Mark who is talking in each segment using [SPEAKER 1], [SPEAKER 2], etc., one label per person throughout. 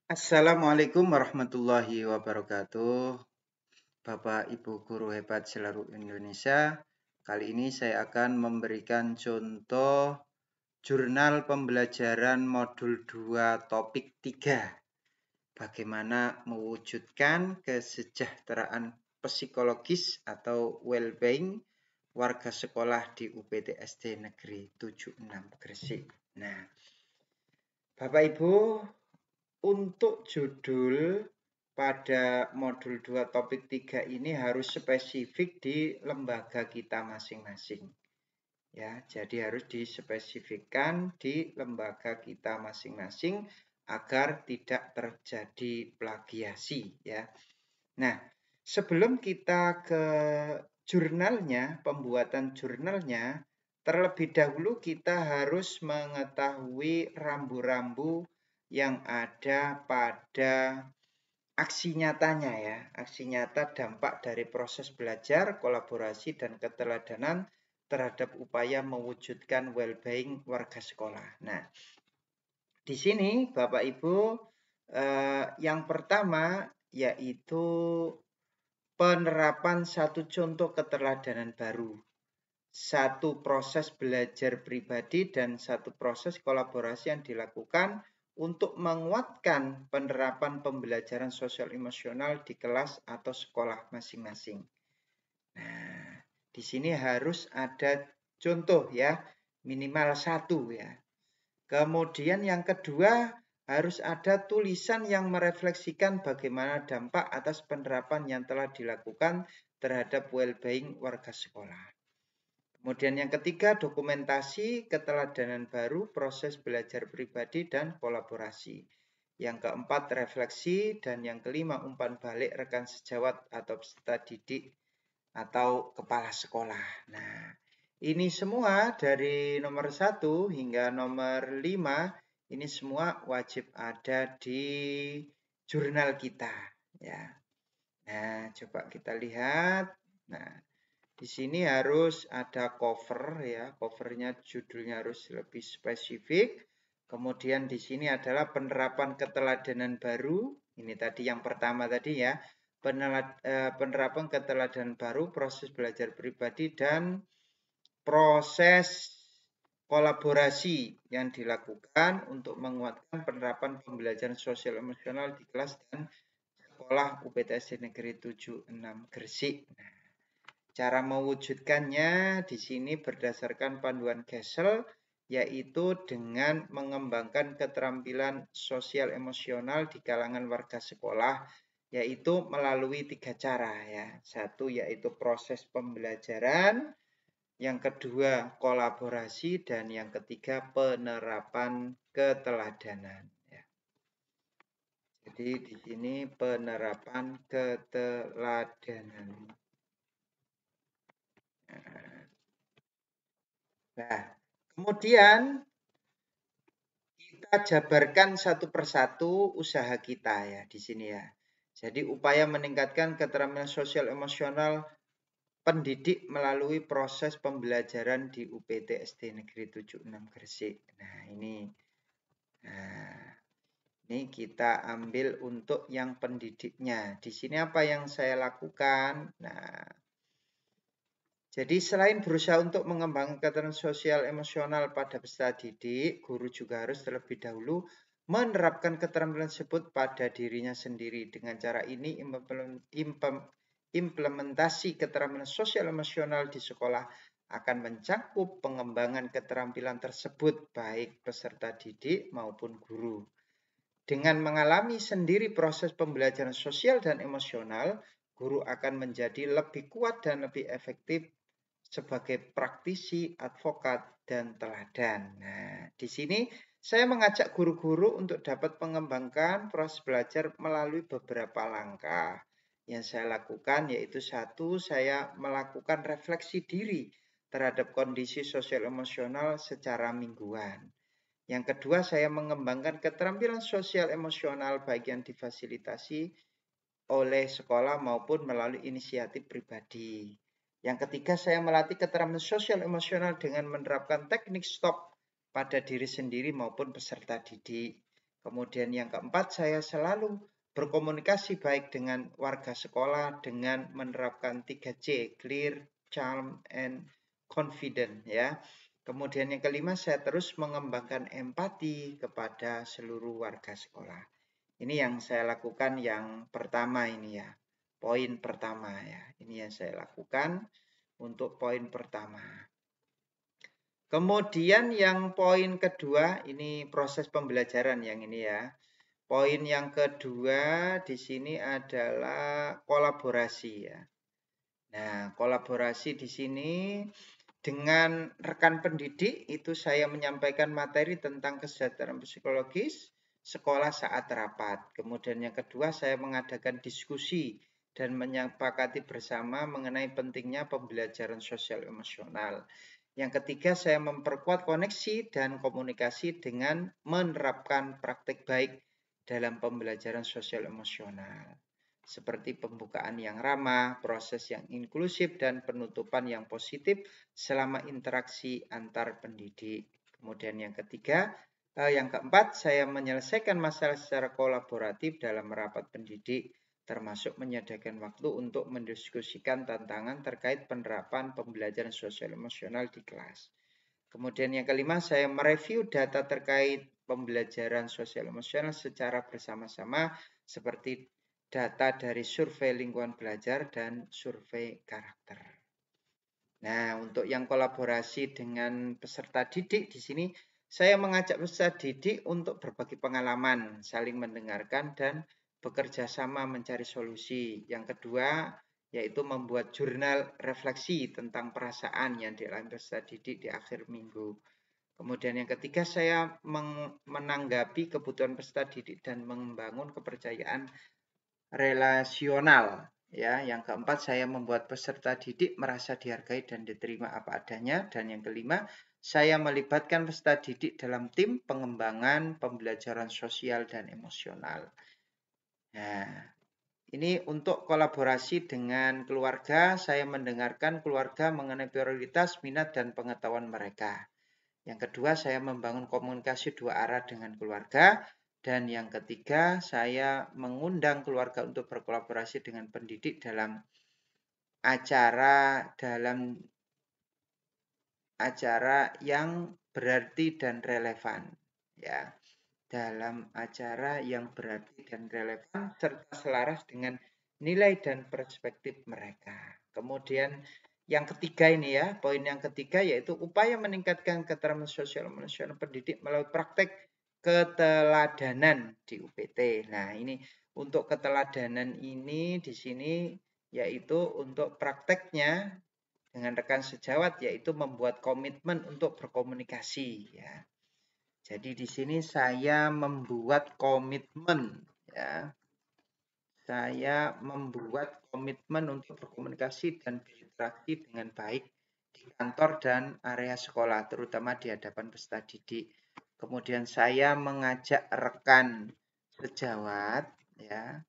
[SPEAKER 1] Assalamualaikum warahmatullahi wabarakatuh. Bapak Ibu guru hebat seluruh Indonesia. Kali ini saya akan memberikan contoh jurnal pembelajaran modul 2 topik 3. Bagaimana mewujudkan kesejahteraan psikologis atau well-being warga sekolah di UPT SD Negeri 76 Gresik. Nah, Bapak Ibu, untuk judul pada modul 2 topik 3 ini harus spesifik di lembaga kita masing-masing. Ya, jadi harus dispesifikkan di lembaga kita masing-masing agar tidak terjadi plagiasi ya. Nah, sebelum kita ke jurnalnya, pembuatan jurnalnya, terlebih dahulu kita harus mengetahui rambu-rambu yang ada pada aksi nyatanya ya. Aksi nyata dampak dari proses belajar, kolaborasi, dan keteladanan terhadap upaya mewujudkan well-being warga sekolah. Nah, di sini Bapak Ibu, yang pertama yaitu penerapan satu contoh keteladanan baru. Satu proses belajar pribadi dan satu proses kolaborasi yang dilakukan untuk menguatkan penerapan pembelajaran sosial emosional di kelas atau sekolah masing-masing. Nah, di sini harus ada contoh ya, minimal satu ya. Kemudian yang kedua, harus ada tulisan yang merefleksikan bagaimana dampak atas penerapan yang telah dilakukan terhadap well-being warga sekolah. Kemudian yang ketiga, dokumentasi keteladanan baru, proses belajar pribadi dan kolaborasi. Yang keempat, refleksi. Dan yang kelima, umpan balik rekan sejawat atau peserta didik atau kepala sekolah. Nah, ini semua dari nomor 1 hingga nomor 5, ini semua wajib ada di jurnal kita. Ya. Nah, coba kita lihat. Nah, di sini harus ada cover ya, covernya judulnya harus lebih spesifik. Kemudian di sini adalah penerapan keteladanan baru. Ini tadi yang pertama tadi ya, penerapan keteladanan baru, proses belajar pribadi dan proses kolaborasi yang dilakukan untuk menguatkan penerapan pembelajaran sosial emosional di kelas dan sekolah UPTSD Negeri 76 Gresik. Nah, cara mewujudkannya di sini berdasarkan panduan Gesell, yaitu dengan mengembangkan keterampilan sosial emosional di kalangan warga sekolah, yaitu melalui 3 cara ya. Satu yaitu proses pembelajaran, yang kedua kolaborasi, dan yang ketiga penerapan keteladanan. Ya. Jadi di sini penerapan keteladanan. Nah, kemudian kita jabarkan satu persatu usaha kita ya di sini ya. Jadi upaya meningkatkan keterampilan sosial emosional pendidik melalui proses pembelajaran di UPT SD Negeri 76 Gresik. Nah, ini kita ambil untuk yang pendidiknya. Di sini apa yang saya lakukan? Nah, jadi selain berusaha untuk mengembangkan keterampilan sosial emosional pada peserta didik, guru juga harus terlebih dahulu menerapkan keterampilan tersebut pada dirinya sendiri. Dengan cara ini, implementasi keterampilan sosial emosional di sekolah akan mencakup pengembangan keterampilan tersebut baik peserta didik maupun guru. Dengan mengalami sendiri proses pembelajaran sosial dan emosional, guru akan menjadi lebih kuat dan lebih efektif sebagai praktisi, advokat, dan teladan. Nah, di sini saya mengajak guru-guru untuk dapat mengembangkan proses belajar melalui beberapa langkah. Yang saya lakukan yaitu satu, saya melakukan refleksi diri terhadap kondisi sosial emosional secara mingguan. Yang kedua, saya mengembangkan keterampilan sosial emosional baik yang difasilitasi oleh sekolah maupun melalui inisiatif pribadi. Yang ketiga, saya melatih keterampilan sosial emosional dengan menerapkan teknik stop pada diri sendiri maupun peserta didik. Kemudian yang keempat, saya selalu berkomunikasi baik dengan warga sekolah dengan menerapkan 3C, clear, calm, and confident ya. Kemudian yang kelima, saya terus mengembangkan empati kepada seluruh warga sekolah. Ini yang saya lakukan yang pertama ini ya. Poin pertama ya. Ini yang saya lakukan untuk poin pertama. Kemudian yang poin kedua, ini proses pembelajaran yang ini ya. Poin yang kedua di sini adalah kolaborasi ya. Nah, kolaborasi di sini dengan rekan pendidik itu saya menyampaikan materi tentang kesejahteraan psikologis sekolah saat rapat. Kemudian yang kedua saya mengadakan diskusi dan menyepakati bersama mengenai pentingnya pembelajaran sosial emosional. Yang ketiga, saya memperkuat koneksi dan komunikasi dengan menerapkan praktik baik dalam pembelajaran sosial emosional. Seperti pembukaan yang ramah, proses yang inklusif, dan penutupan yang positif selama interaksi antar pendidik. Kemudian yang keempat, saya menyelesaikan masalah secara kolaboratif dalam rapat pendidik, termasuk menyediakan waktu untuk mendiskusikan tantangan terkait penerapan pembelajaran sosial emosional di kelas. Kemudian yang kelima, saya mereview data terkait pembelajaran sosial emosional secara bersama-sama seperti data dari survei lingkungan belajar dan survei karakter. Nah, untuk yang kolaborasi dengan peserta didik di sini, saya mengajak peserta didik untuk berbagi pengalaman, saling mendengarkan, dan bekerja sama mencari solusi. Yang kedua, yaitu membuat jurnal refleksi tentang perasaan yang dialami peserta didik di akhir minggu. Kemudian yang ketiga, saya menanggapi kebutuhan peserta didik dan membangun kepercayaan relasional. Ya, yang keempat, saya membuat peserta didik merasa dihargai dan diterima apa adanya. Dan yang kelima, saya melibatkan peserta didik dalam tim pengembangan pembelajaran sosial dan emosional. Nah, ini untuk kolaborasi dengan keluarga, saya mendengarkan keluarga mengenai prioritas, minat, dan pengetahuan mereka. Yang kedua, saya membangun komunikasi dua arah dengan keluarga. Dan yang ketiga, saya mengundang keluarga untuk berkolaborasi dengan pendidik dalam acara yang berarti dan relevan. Ya, dalam acara yang berarti dan relevan serta selaras dengan nilai dan perspektif mereka. Kemudian yang ketiga ini ya, poin yang ketiga yaitu upaya meningkatkan keterampilan sosial emosional pendidik melalui praktek keteladanan di UPT. Nah, ini untuk keteladanan ini di sini yaitu untuk prakteknya dengan rekan sejawat yaitu membuat komitmen untuk berkomunikasi ya. Jadi di sini saya membuat komitmen ya. Saya membuat komitmen untuk berkomunikasi dan berinteraksi dengan baik di kantor dan area sekolah, terutama di hadapan peserta didik. Kemudian saya mengajak rekan sejawat ya.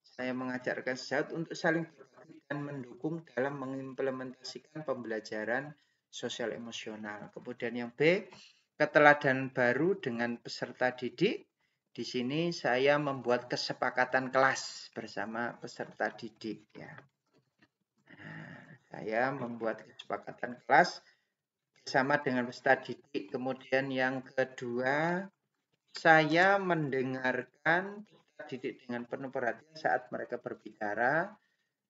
[SPEAKER 1] Saya mengajak rekan sejawat untuk saling berbagi dan mendukung dalam mengimplementasikan pembelajaran sosial emosional. Kemudian yang B, keteladanan baru dengan peserta didik. Di sini saya membuat kesepakatan kelas bersama peserta didik ya. Nah, saya membuat kesepakatan kelas bersama dengan peserta didik. Kemudian yang kedua, saya mendengarkan peserta didik dengan penuh perhatian saat mereka berbicara.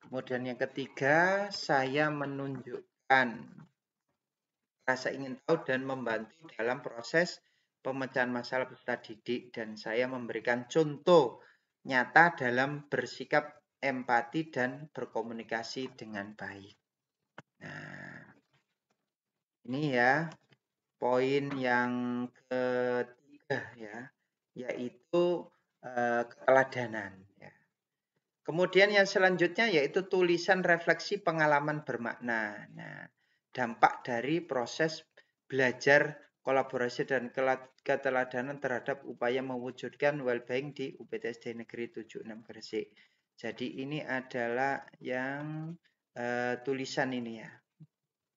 [SPEAKER 1] Kemudian yang ketiga, saya menunjukkan rasa ingin tahu dan membantu dalam proses pemecahan masalah peserta didik dan saya memberikan contoh nyata dalam bersikap empati dan berkomunikasi dengan baik. Nah, ini ya poin yang ketiga ya, yaitu keteladanan. Ya. Kemudian yang selanjutnya yaitu tulisan refleksi pengalaman bermakna. Nah, dampak dari proses belajar kolaborasi dan keteladanan terhadap upaya mewujudkan well-being di UPTSD Negeri 76 Gresik. Jadi ini adalah yang tulisan ini ya.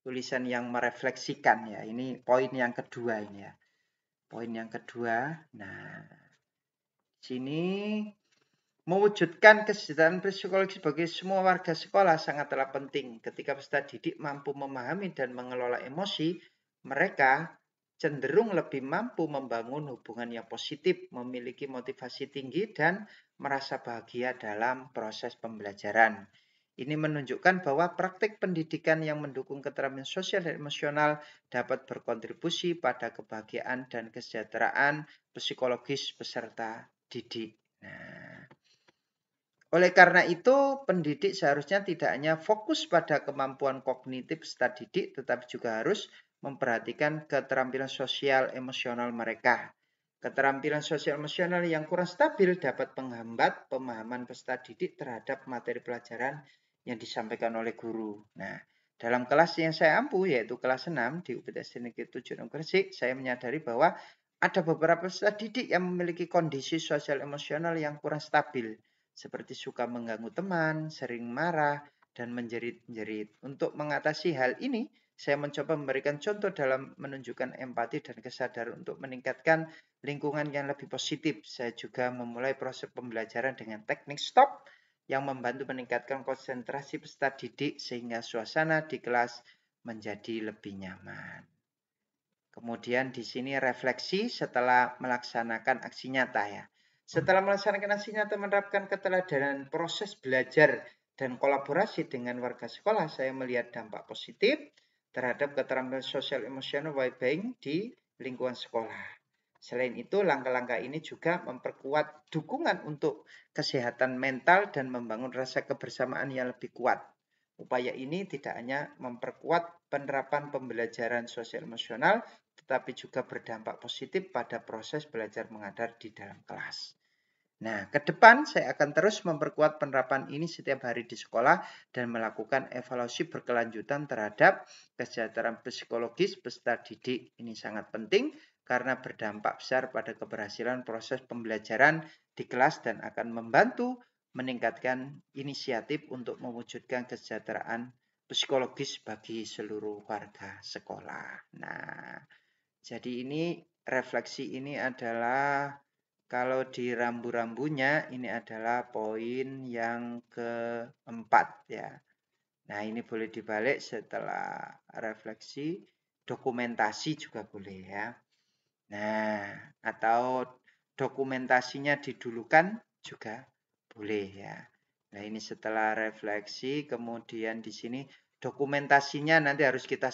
[SPEAKER 1] Tulisan yang merefleksikan ya. Ini poin yang kedua ini ya. Poin yang kedua. Nah, Sini mewujudkan kesejahteraan psikologis bagi semua warga sekolah sangatlah penting. Ketika peserta didik mampu memahami dan mengelola emosi, mereka cenderung lebih mampu membangun hubungan yang positif, memiliki motivasi tinggi, dan merasa bahagia dalam proses pembelajaran. Ini menunjukkan bahwa praktik pendidikan yang mendukung keterampilan sosial dan emosional dapat berkontribusi pada kebahagiaan dan kesejahteraan psikologis peserta didik. Nah, oleh karena itu, pendidik seharusnya tidak hanya fokus pada kemampuan kognitif peserta didik, tetapi juga harus memperhatikan keterampilan sosial emosional mereka. Keterampilan sosial emosional yang kurang stabil dapat menghambat pemahaman peserta didik terhadap materi pelajaran yang disampaikan oleh guru. Nah, dalam kelas yang saya ampu, yaitu kelas 6 di UPTS Negeri 7 Gresik, saya menyadari bahwa ada beberapa peserta didik yang memiliki kondisi sosial emosional yang kurang stabil, seperti suka mengganggu teman, sering marah, dan menjerit-jerit. Untuk mengatasi hal ini, saya mencoba memberikan contoh dalam menunjukkan empati dan kesadaran untuk meningkatkan lingkungan yang lebih positif. Saya juga memulai proses pembelajaran dengan teknik stop yang membantu meningkatkan konsentrasi peserta didik sehingga suasana di kelas menjadi lebih nyaman. Kemudian di sini refleksi setelah melaksanakan aksi nyata ya. Setelah melaksanakan aksi nyata menerapkan keteladanan proses belajar dan kolaborasi dengan warga sekolah, saya melihat dampak positif terhadap keterampilan sosial emosional well-being di lingkungan sekolah. Selain itu, langkah-langkah ini juga memperkuat dukungan untuk kesehatan mental dan membangun rasa kebersamaan yang lebih kuat. Upaya ini tidak hanya memperkuat penerapan pembelajaran sosial emosional, tetapi juga berdampak positif pada proses belajar mengajar di dalam kelas. Nah, ke depan saya akan terus memperkuat penerapan ini setiap hari di sekolah dan melakukan evaluasi berkelanjutan terhadap kesejahteraan psikologis peserta didik. Ini sangat penting karena berdampak besar pada keberhasilan proses pembelajaran di kelas dan akan membantu meningkatkan inisiatif untuk mewujudkan kesejahteraan psikologis bagi seluruh warga sekolah. Nah, jadi ini refleksi ini adalah kalau di rambu-rambunya ini adalah poin yang keempat ya. Nah, ini boleh dibalik setelah refleksi, dokumentasi juga boleh ya. Nah, atau dokumentasinya didulukan juga boleh ya. Nah, ini setelah refleksi, kemudian di sini dokumentasinya nanti harus kita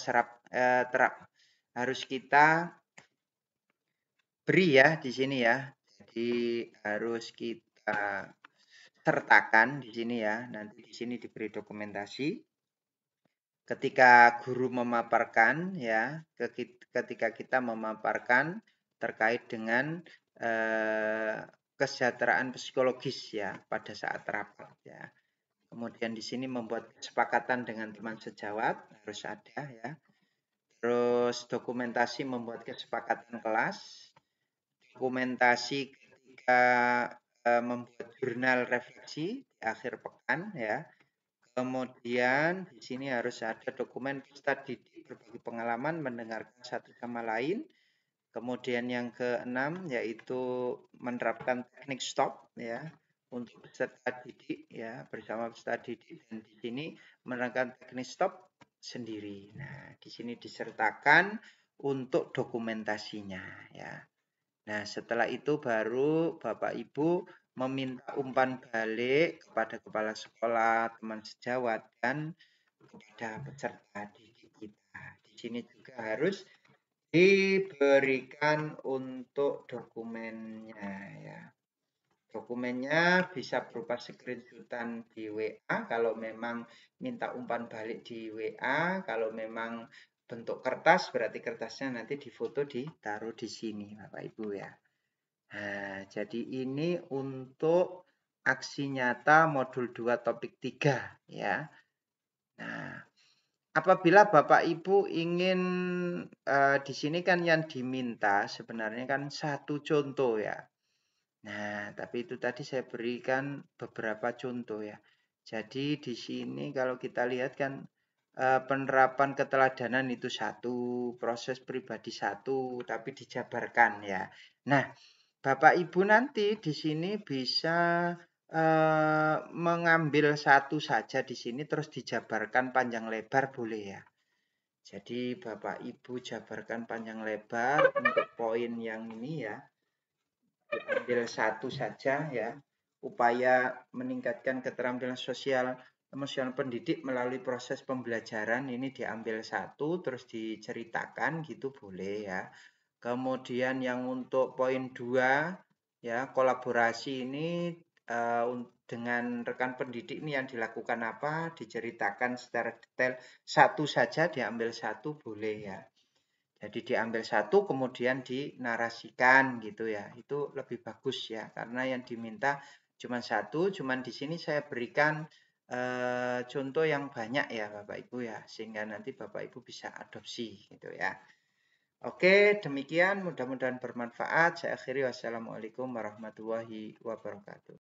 [SPEAKER 1] harus kita beri ya di sini ya. Jadi harus kita sertakan di sini ya. Nanti di sini diberi dokumentasi. Ketika guru memaparkan ya, ketika kita memaparkan terkait dengan kesejahteraan psikologis ya pada saat rapat ya. Kemudian di sini membuat kesepakatan dengan teman sejawat harus ada ya. Terus dokumentasi membuat kesepakatan kelas. Dokumentasi ketika membuat jurnal refleksi di akhir pekan ya. Kemudian di sini harus ada dokumen peserta didik berbagi pengalaman mendengarkan satu sama lain. Kemudian yang keenam yaitu menerapkan teknik stop ya untuk peserta didik ya bersama peserta didik dan di sini menerapkan teknik stop sendiri. Nah, di sini disertakan untuk dokumentasinya ya. Nah, setelah itu baru Bapak Ibu meminta umpan balik kepada kepala sekolah, teman sejawat, dan kepada peserta didik kita. Di sini juga harus diberikan untuk dokumennya ya. Dokumennya bisa berupa screenshotan di WA kalau memang minta umpan balik di WA, kalau memang bentuk kertas berarti kertasnya nanti difoto ditaruh di sini Bapak Ibu ya. Nah, jadi ini untuk aksi nyata modul 2 topik 3 ya. Nah, apabila Bapak Ibu ingin di sini kan yang diminta sebenarnya kan satu contoh ya. Nah, tapi itu tadi saya berikan beberapa contoh ya. Jadi di sini kalau kita lihat kan penerapan keteladanan itu satu, proses pribadi satu, tapi dijabarkan ya. Nah, Bapak Ibu nanti di sini bisa mengambil satu saja di sini terus dijabarkan panjang lebar boleh ya. Jadi Bapak Ibu jabarkan panjang lebar untuk poin yang ini ya. Diambil satu saja ya. Upaya meningkatkan keterampilan sosial emosional pendidik melalui proses pembelajaran ini diambil satu terus diceritakan gitu boleh ya. Kemudian yang untuk poin 2 ya, kolaborasi ini dengan rekan pendidik ini yang dilakukan apa, diceritakan secara detail. Satu saja diambil satu boleh ya. Jadi diambil satu kemudian dinarasikan gitu ya. Itu lebih bagus ya karena yang diminta cuma satu, cuman di sini saya berikan contoh yang banyak ya Bapak Ibu ya sehingga nanti Bapak Ibu bisa adopsi gitu ya. Oke, demikian mudah-mudahan bermanfaat. Saya akhiri wassalamualaikum warahmatullahi wabarakatuh.